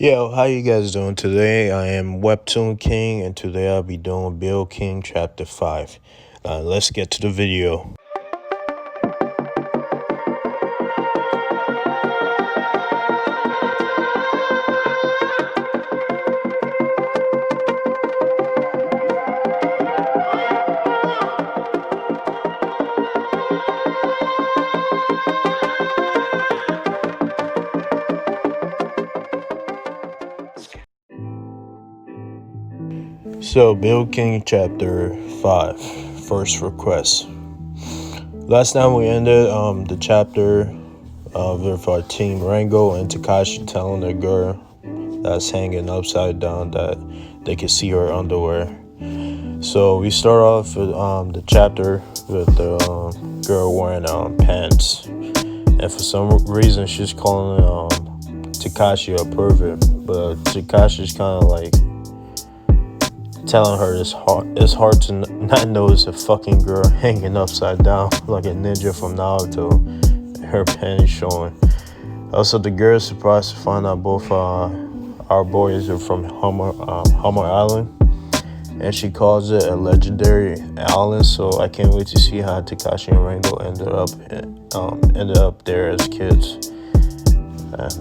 Yo, how you guys doing today? I am Webtoon King, and today I'll be doing Bill King Chapter 5. Let's get to the video. So, Bill King Chapter 5, First Request. Last time we ended the chapter with our team Rango and Takashi telling the girl that's hanging upside down that they can see her underwear. So we start off with the chapter with the girl wearing pants, and for some reason she's calling Takashi a pervert, but Takashi's kind of like telling her it's hard to not notice a fucking girl hanging upside down like a ninja from Naruto, her panties showing. Also, the girl is surprised to find out both our boys are from Homer Island, and she calls it a legendary island. So I can't wait to see how Takashi and Rango ended up there as kids.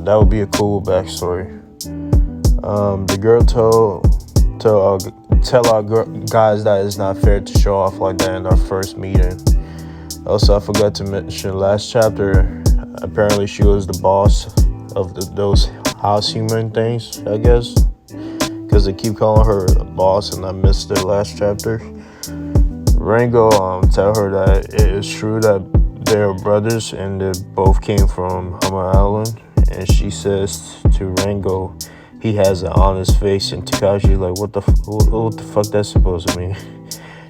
That would be a cool backstory. The girl tell our guys that it's not fair to show off like that in our first meeting. Also, I forgot to mention last chapter, apparently she was the boss of those house human things, I guess, because they keep calling her a boss, and I missed it last chapter. Rango tell her that it is true that they are brothers and they both came from Homer Island, and she says to Rango he has an honest face, and Takashi like, what the fuck that's supposed to mean?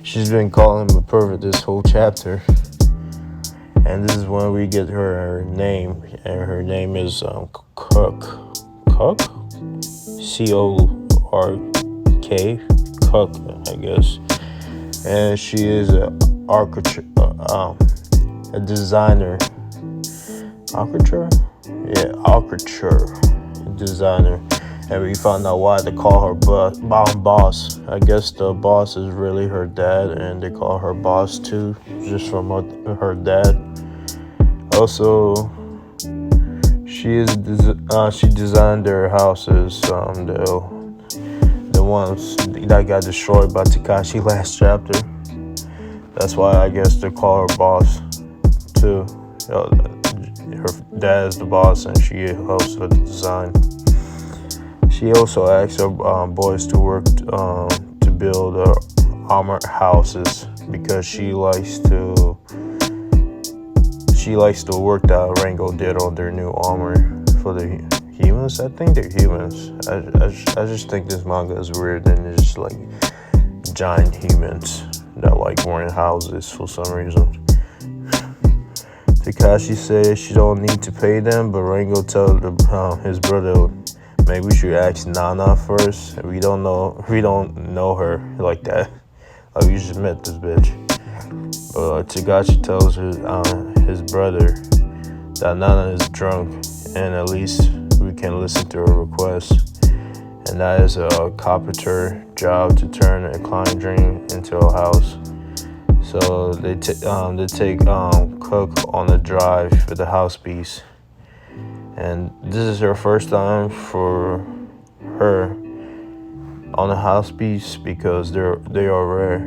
She's been calling him a pervert this whole chapter, and this is when we get her name, and her name is Cook, C-O-R-K, Cook, I guess, and she is a designer, architecture designer. And we found out why they call her boss. I guess the boss is really her dad, and they call her boss too, just from her dad. Also, she designed their houses, the ones that got destroyed by Takashi last chapter. That's why I guess they call her boss too. Her dad is the boss, and she helps with the design. She also asks her boys to work to build armored houses because she likes the work that Rango did on their new armor for the humans. I think they're humans. I just think this manga is weird, and it's just like giant humans that like wearing houses for some reason. Takashi says she don't need to pay them, but Rango tells his brother, maybe we should ask Nana first. We don't know her like that. Like, we just met this bitch. But Takashi tells his brother that Nana is drunk, and at least we can listen to her request. And that is a carpenter job to turn a client dream into a house. So they take Cook on a drive with the house piece. And this is her first time for her on a house piece because they are rare.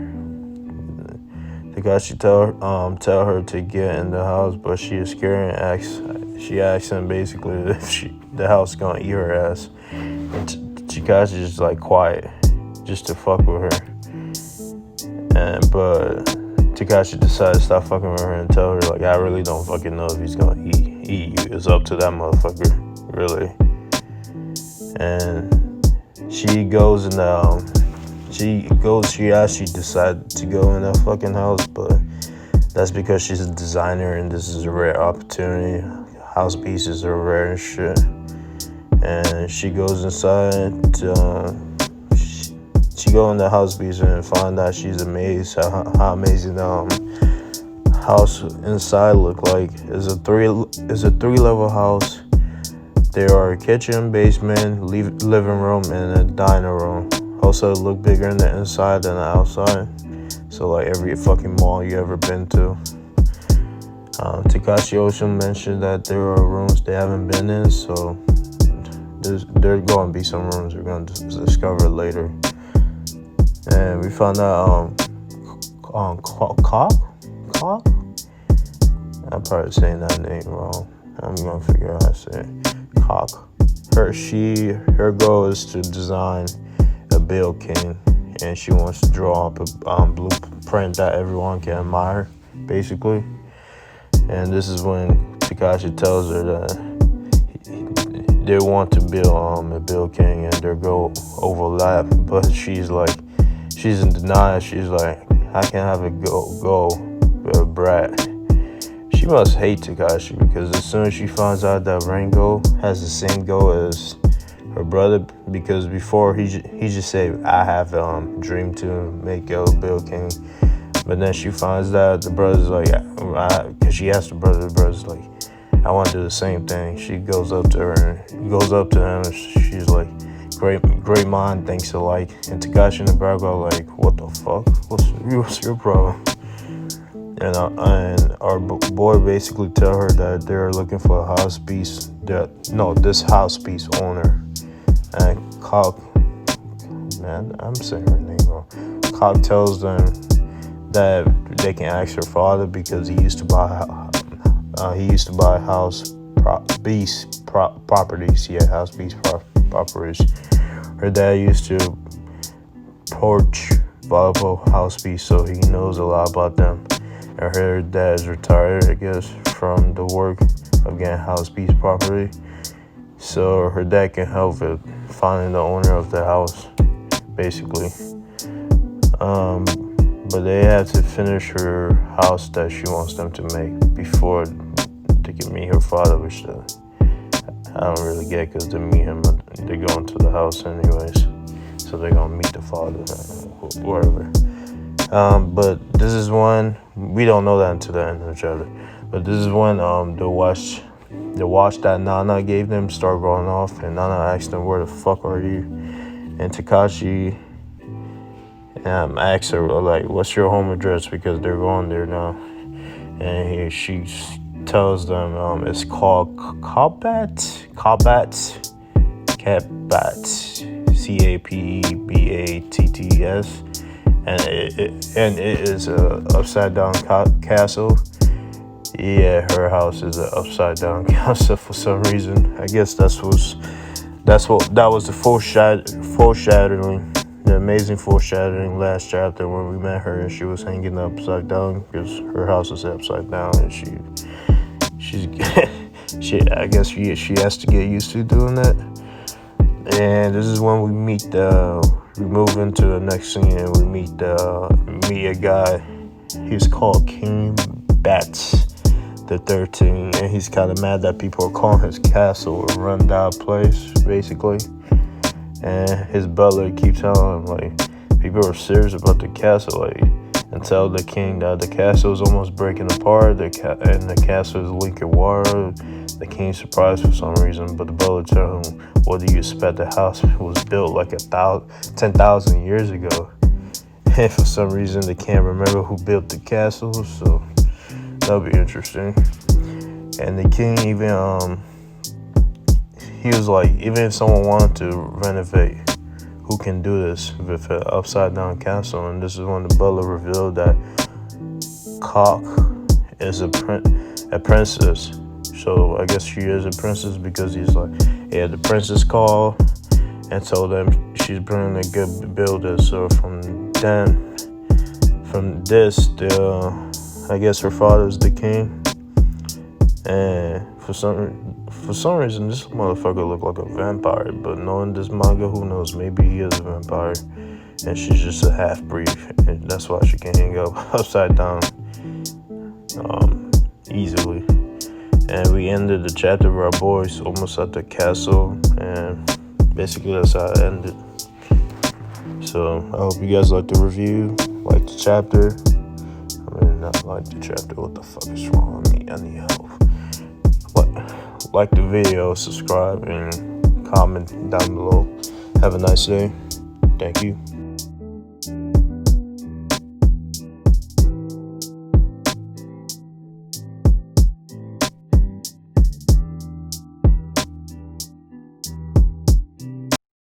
Takashi tell her to get in the house, but she is scared and asks him basically if the house is gonna eat her ass. And Takashi is like quiet, just to fuck with her. But Takashi decided to stop fucking with her and tell her like, I really don't fucking know if he's gonna eat you. It's up to that motherfucker, really. And she goes and she actually decided to go in that fucking house, but that's because she's a designer and this is a rare opportunity. House pieces are rare and shit. And she goes inside she go in the house piece and find out she's amazed how amazing the house inside look like. It's a three level house There are a kitchen, basement, living room, and a dining room. Also, look bigger in the inside than the outside. So, like every fucking mall you ever been to. Takashi Oshun mentioned that there are rooms they haven't been in, so there going to be some rooms we're going to discover later. And we found out Cock? I'm probably saying that name wrong. I'm going to figure out how to say it. Cock. Her goal is to design a Bill King, and she wants to draw up a blueprint that everyone can admire, basically. And this is when Takashi tells her that they want to build a Bill King and their goal overlap, but she's in denial. She's like, I can't have a go with a brat. She must hate Takashi, because as soon as she finds out that Rango has the same goal as her brother, because before he just said, I have dream to make a Bill King, but then she finds out the brother's like, because she asked the brother's like, I want to do the same thing. She goes up to him, and she's like, great mind thinks alike. And Takashi and the brother are like, what the fuck? What's your problem? And our boy basically tell her that they're looking for a this house piece owner. And Cock, man, I'm saying her name wrong. Cock tells them that they can ask her father, because he used to buy house piece properties. Yeah, house piece properties. Her dad used to porch volleyball house piece, so he knows a lot about them. And her dad is retired, I guess, from the work of getting house piece property. So her dad can help with finding the owner of the house, basically. But they have to finish her house that she wants them to make before they can meet her father, which I don't really get, because they meet him, they go into the house anyways. So they're going to meet the father, whatever. But this is when, we don't know that until the end of the chapter, but this is when the watch that Nana gave them start going off, and Nana asked them, where the fuck are you? And Takashi asks her, like, what's your home address, because they're going there now. And she tells them it's called Cabat, Cabatts, and it is a upside down castle. Yeah, her house is an upside down castle for some reason. I guess that was the foreshadowing, the amazing foreshadowing last chapter when we met her and she was hanging upside down, because her house is upside down, and I guess she has to get used to doing that. And this is when we move into the next scene, and we meet a guy. He's called King Bats the 13, and he's kind of mad that people are calling his castle a rundown place, basically. And his butler keeps telling him, like, people are serious about the castle, like, and tell the king that the castle is almost breaking apart, and the castle is leaking water. The king's surprised for some reason, but the butler tells him, what do you expect? The house was built like 10,000 years ago. And for some reason, they can't remember who built the castle, so that'll be interesting. And the king he was like, even if someone wanted to renovate, who can do this with an upside down castle? And this is when the butler revealed that Cock is a princess. So I guess she is a princess, because he's like, yeah, the princess called and told them she's bringing a good builder. So from this, I guess her father's the king. And for some reason, this motherfucker looked like a vampire. But knowing this manga, who knows? Maybe he is a vampire, and she's just a half-breed, and that's why she can hang up upside down easily. And we ended the chapter with our boys almost at the castle, and basically that's how it ended. So I hope you guys like the review, like the chapter. I mean, not like the chapter. What the fuck is wrong with me? I need help. like the video, subscribe, and comment down below. Have a nice day. Thank you.